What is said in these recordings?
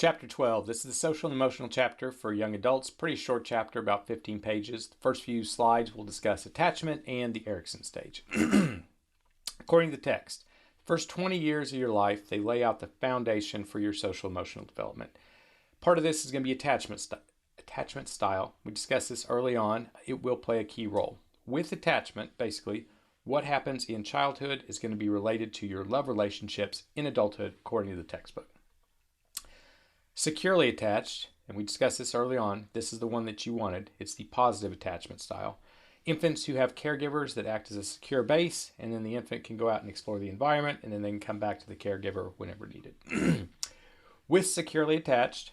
Chapter 12. This is the social and emotional chapter for young adults. Pretty short chapter, about 15 pages. The first few slides will discuss attachment and the Erickson stage. According to the text, the first 20 years of your life, they lay out the foundation for your social emotional development. Part of this is going to be attachment style. We discussed this early on. It will play a key role. With attachment, basically, what happens in childhood is going to be related to your love relationships in adulthood, according to the textbook. Securely attached, and we discussed this early on, this is the one that you wanted. It's the positive attachment style. Infants who have caregivers that act as a secure base, and then the infant can go out and explore the environment, and then they can come back to the caregiver whenever needed. With securely attached,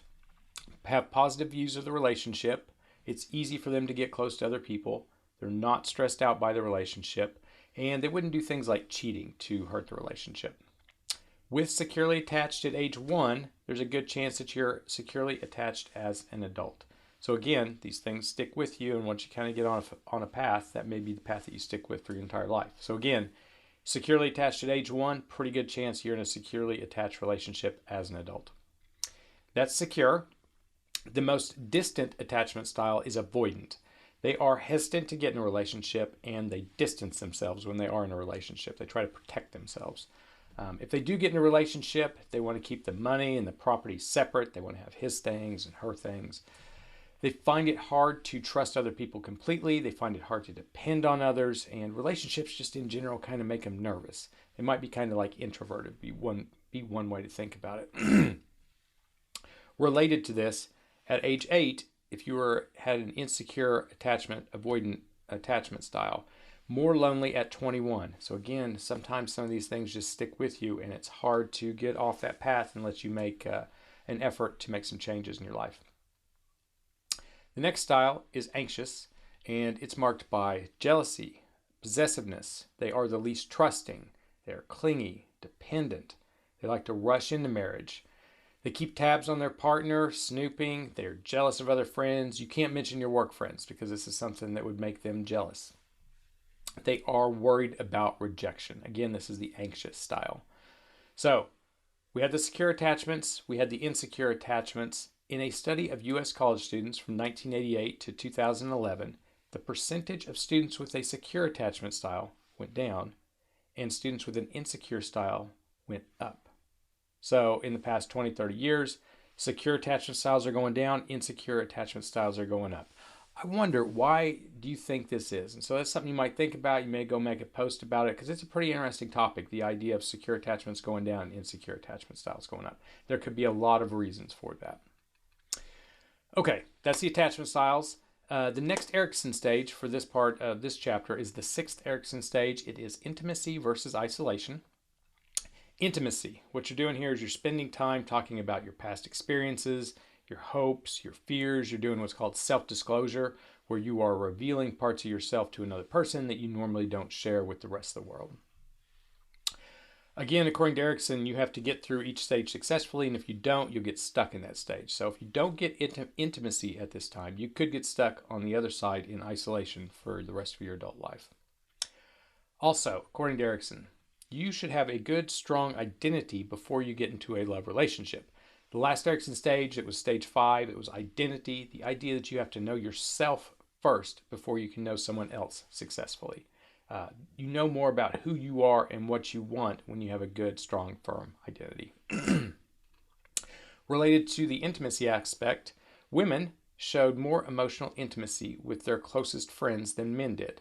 have positive views of the relationship. It's easy for them to get close to other people. They're not stressed out by the relationship, and they wouldn't do things like cheating to hurt the relationship. With securely attached at age 1, there's a good chance that you're securely attached as an adult. So again, these things stick with you, and once you kind of get on a path, that may be the path that you stick with for your entire life. So again, securely attached at age 1, pretty good chance you're in a securely attached relationship as an adult. That's secure. The most distant attachment style is avoidant. They are hesitant to get in a relationship, and they distance themselves when they are in a relationship. They try to protect themselves. If they do get in a relationship, they want to keep the money and the property separate. They want to have his things and her things. They find it hard to trust other people completely. They find it hard to depend on others, and relationships just in general kind of make them nervous. They might be kind of like introverted, be one way to think about it. Related to this, at age 8, if you had an insecure attachment, avoidant attachment style, more lonely at 21. So again, sometimes some of these things just stick with you, and it's hard to get off that path unless you make an effort to make some changes in your life. The next style is anxious, and it's marked by jealousy, possessiveness. They are the least trusting. They're clingy, dependent. They like to rush into marriage. They keep tabs on their partner, snooping. They're jealous of other friends. You can't mention your work friends because this is something that would make them jealous. They are worried about rejection. Again, this is the anxious style. So we had the secure attachments. We had the insecure attachments. In a study of U.S. college students from 1988 to 2011, the percentage of students with a secure attachment style went down, and students with an insecure style went up. So in the past 20, 30 years, secure attachment styles are going down, insecure attachment styles are going up. I wonder, why do you think this is? And so that's something you might think about. You may go make a post about it because it's a pretty interesting topic, the idea of secure attachments going down and insecure attachment styles going up. There could be a lot of reasons for that. Okay, that's the attachment styles. The next Erickson stage for this part of this chapter is the 6th Erickson stage. It is intimacy versus isolation. Intimacy. What you're doing here is you're spending time talking about your past experiences, your hopes, your fears. You're doing what's called self-disclosure, where you are revealing parts of yourself to another person that you normally don't share with the rest of the world. Again, according to Erickson, you have to get through each stage successfully, and if you don't, you'll get stuck in that stage. So if you don't get intimacy at this time, you could get stuck on the other side in isolation for the rest of your adult life. Also, according to Erickson, you should have a good, strong identity before you get into a love relationship. The last Erickson stage, it was stage 5. It was identity, the idea that you have to know yourself first before you can know someone else successfully. You know more about who you are and what you want when you have a good, strong, firm identity. Related to the intimacy aspect, women showed more emotional intimacy with their closest friends than men did.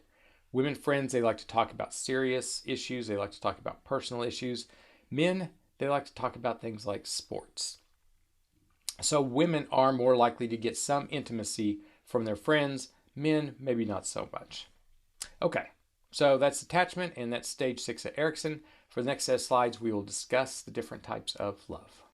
Women friends, they like to talk about serious issues. They like to talk about personal issues. Men, they like to talk about things like sports. So women are more likely to get some intimacy from their friends. Men, maybe not so much. Okay, so that's attachment, and that's stage 6 at Erickson. For the next set of slides, we will discuss the different types of love.